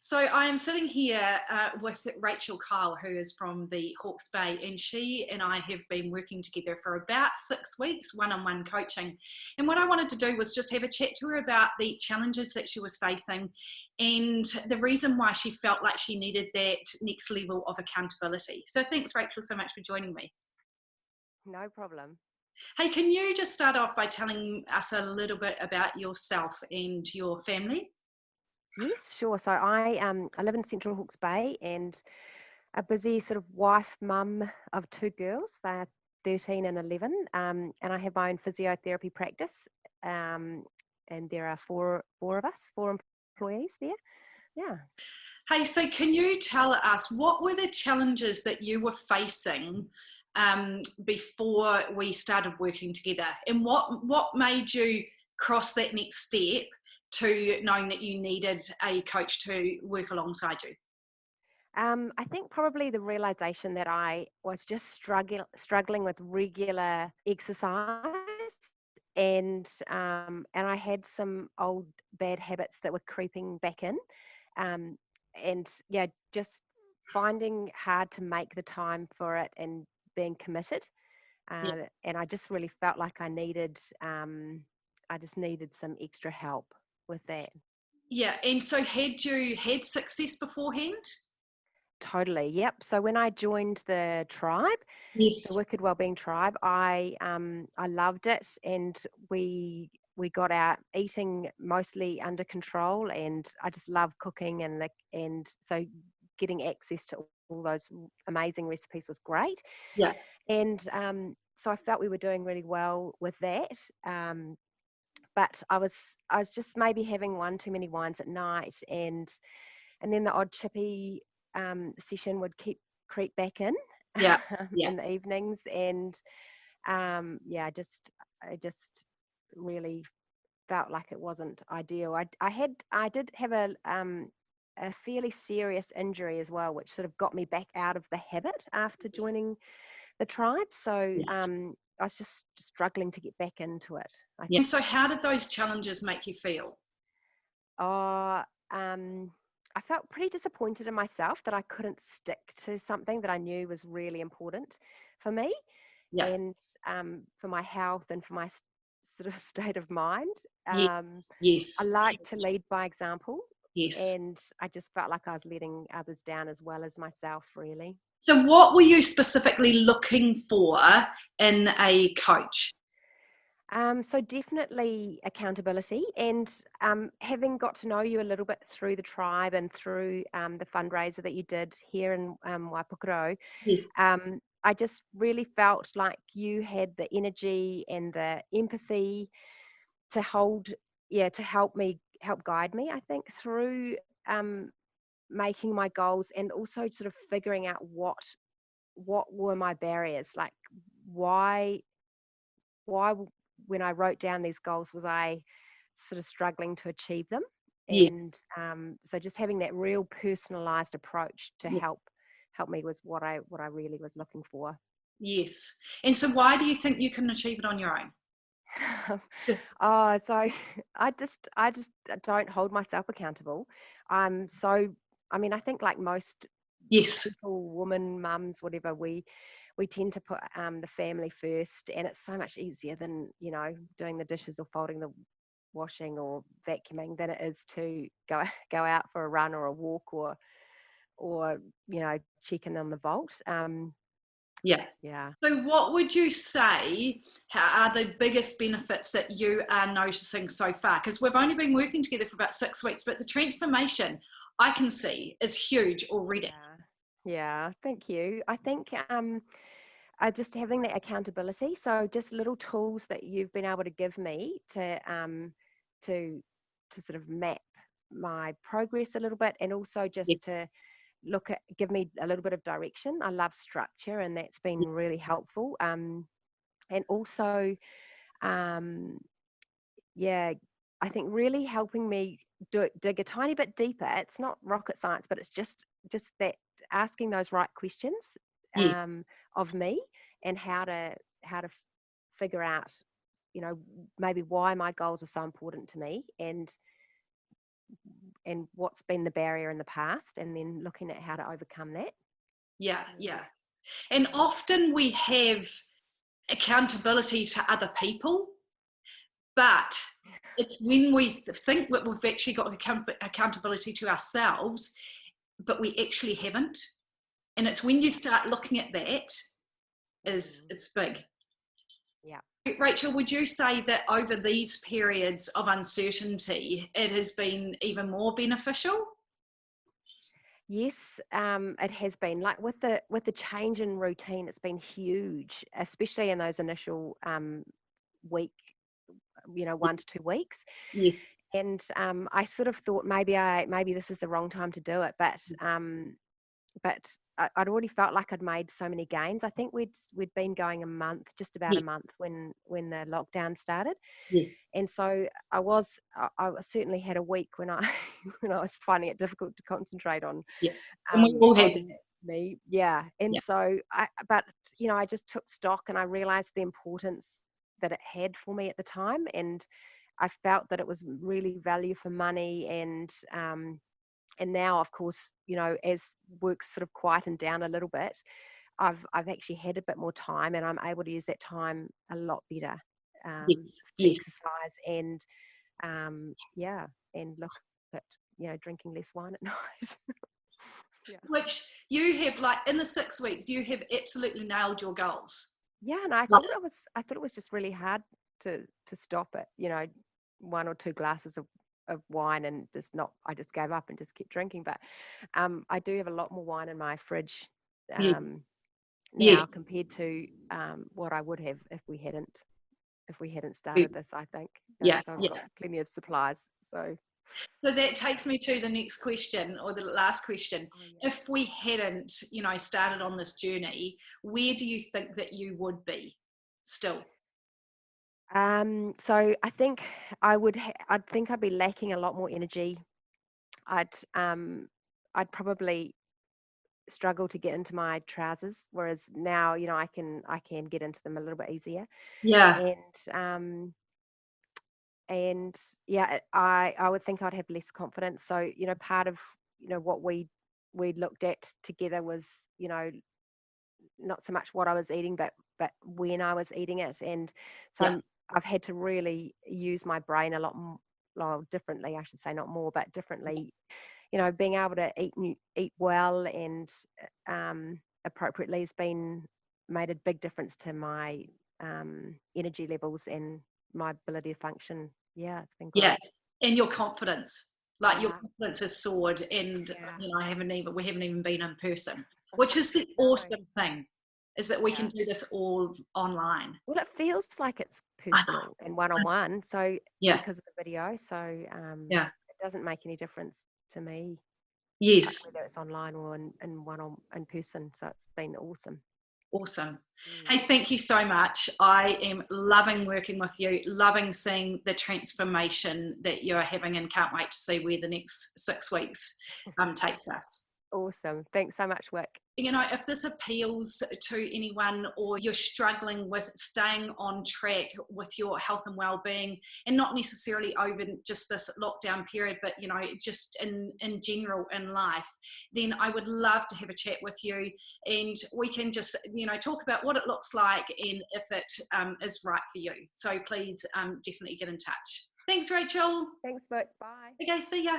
So I am sitting here with Rachel Kyle, who is from the Hawke's Bay, and she and I have been working together for about 6 weeks, one-on-one coaching. And what I wanted to do was just have a chat to her about the challenges that she was facing and the reason why she felt like she needed that next level of accountability. So thanks, Rachel, so much for joining me. No problem. Hey, can you just start off by telling us a little bit about yourself and your family? Yes, sure. So I live in Central Hawke's Bay and a busy sort of wife, mum of two girls. They're 13 and 11. And I have my own physiotherapy practice. Um, and there are four of us, four employees there. Yeah. Hey, so can you tell us what were the challenges that you were facing before we started working together, and what made you cross that next step to knowing that you needed a coach to work alongside you? I think probably the realization that I was just struggling with regular exercise, and I had some old bad habits that were creeping back in, um, and yeah, just finding hard to make the time for it and being committed, Yeah. and I just really felt like I just needed some extra help with that. Yeah, and so had you had success beforehand? Totally. Yep. So when I joined the tribe, the Yes. Wicked Wellbeing tribe, I loved it, and we got our eating mostly under control, and I just love cooking, and so getting access to all those amazing recipes was great, Yeah. and so I felt we were doing really well with that. But I was just maybe having one too many wines at night, and then the odd chippy session would creep back in Yeah. Yeah. in the evenings, and yeah, I just really felt like it wasn't ideal. I did have a fairly serious injury as well, which sort of got me back out of the habit after joining the tribe. So Yes. I was just struggling to get back into it. I Yeah. think. So how did those challenges make you feel? Oh, I felt pretty disappointed in myself that I couldn't stick to something that I knew was really important for me Yeah. and for my health and for my sort of state of mind. Yes. I Yes. like to lead by example, Yes. and I just felt like I was letting others down as well as myself, really. So, what were you specifically looking for in a coach? So definitely accountability, and having got to know you a little bit through the tribe and through the fundraiser that you did here in Waipukuro, Yes. I just really felt like you had the energy and the empathy to to help guide me, I think, through um, making my goals, and also sort of figuring out what were my barriers, like why why when I wrote down these goals was I sort of struggling to achieve them, and Yes. so just having that real personalized approach to Yes. help me was what I really was looking for. Yes. And so, why do you think you can achieve it on your own? Oh, so I just don't hold myself accountable. I'm so I mean, I think like most Yes. people, women, mums, whatever, we tend to put the family first, and it's so much easier than doing the dishes or folding the washing or vacuuming than it is to go out for a run or a walk, or check in on the vault. Yeah. Yeah. So, what would you say are the biggest benefits that you are noticing so far? Because we've only been working together for about 6 weeks, but the transformation I can see is huge already. Yeah. Yeah, thank you. I think just having that accountability. So just little tools that you've been able to give me to to sort of map my progress a little bit, and also Yes. just to give me a little bit of direction. I love structure, and that's been Yes. really helpful. And also, um, yeah, I think really helping me dig a tiny bit deeper. It's not rocket science, but it's just that asking those right questions Yes. of me, and how to figure out, maybe why my goals are so important to me, and what's been the barrier in the past, and then looking at how to overcome that. Yeah, yeah. And often we have accountability to other people, but it's when we think that we've actually got accountability to ourselves, but we actually haven't. And it's when you start looking at that, it's big. Yeah. Rachel, would you say that over these periods of uncertainty, it has been even more beneficial? Yes, it has been, like with the change in routine. It's been huge, especially in those initial week, 1 to 2 weeks. Yes. And I sort of thought maybe this is the wrong time to do it, but I'd already felt like I'd made so many gains. I think we'd been going a month, just about a Yes. month, when the lockdown started. Yes. And so I certainly had a week when I when I was finding it difficult to concentrate on Yeah. And we all had on me. Yeah. And yeah. so I just took stock, and I realized the importance that it had for me at the time. And I felt that it was really value for money. And now, of course, as work's sort of quietened down a little bit, I've actually had a bit more time, and I'm able to use that time a lot better, Yes. to Yes. exercise and and look at drinking less wine at night. Yeah. Which you have, like, in the 6 weeks, you have absolutely nailed your goals. Yeah, and I Like, thought it was just really hard to stop at 1 or 2 glasses of wine, and I just gave up and just kept drinking. But I do have a lot more wine in my fridge yes. now Yes. compared to what I would have if we hadn't started this. I think Yeah. so. I've Yeah. got plenty of supplies. So. So that takes me to the next question, or the last question. Oh, yeah. If we hadn't, started on this journey, where do you think that you would be still? So I think I'd think I'd be lacking a lot more energy. I'd probably struggle to get into my trousers, whereas now I can get into them a little bit easier. Yeah. And yeah, I would think I'd have less confidence. So part of what we looked at together was not so much what I was eating, but when I was eating it. And so Yeah. I've had to really use my brain a lot more, well, differently, I should say, not more, but differently. Being able to eat well and appropriately has made a big difference to my energy levels and my ability to function. Yeah, it's been Yeah. great. And your confidence, like, your Yeah, confidence has soared, and yeah. we haven't even been in person, which is the No, awesome thing, is that we can yeah. do this all online. Well, it feels like it's I know. personal and one-on-one, so Yeah. because of the video, so Yeah. it doesn't make any difference to me, Yes. whether it's online or in person. So it's been awesome. Awesome. Mm. Hey, thank you so much. I am loving working with you, loving seeing the transformation that you're having, and can't wait to see where the next 6 weeks takes us. Awesome. Thanks so much, Wick. If this appeals to anyone, or you're struggling with staying on track with your health and well-being, and not necessarily over just this lockdown period, but just in general in life, then I would love to have a chat with you, and we can just talk about what it looks like and if it is right for you. So please definitely get in touch. Thanks, Rachel. Thanks, Wick. Bye. Okay, see ya.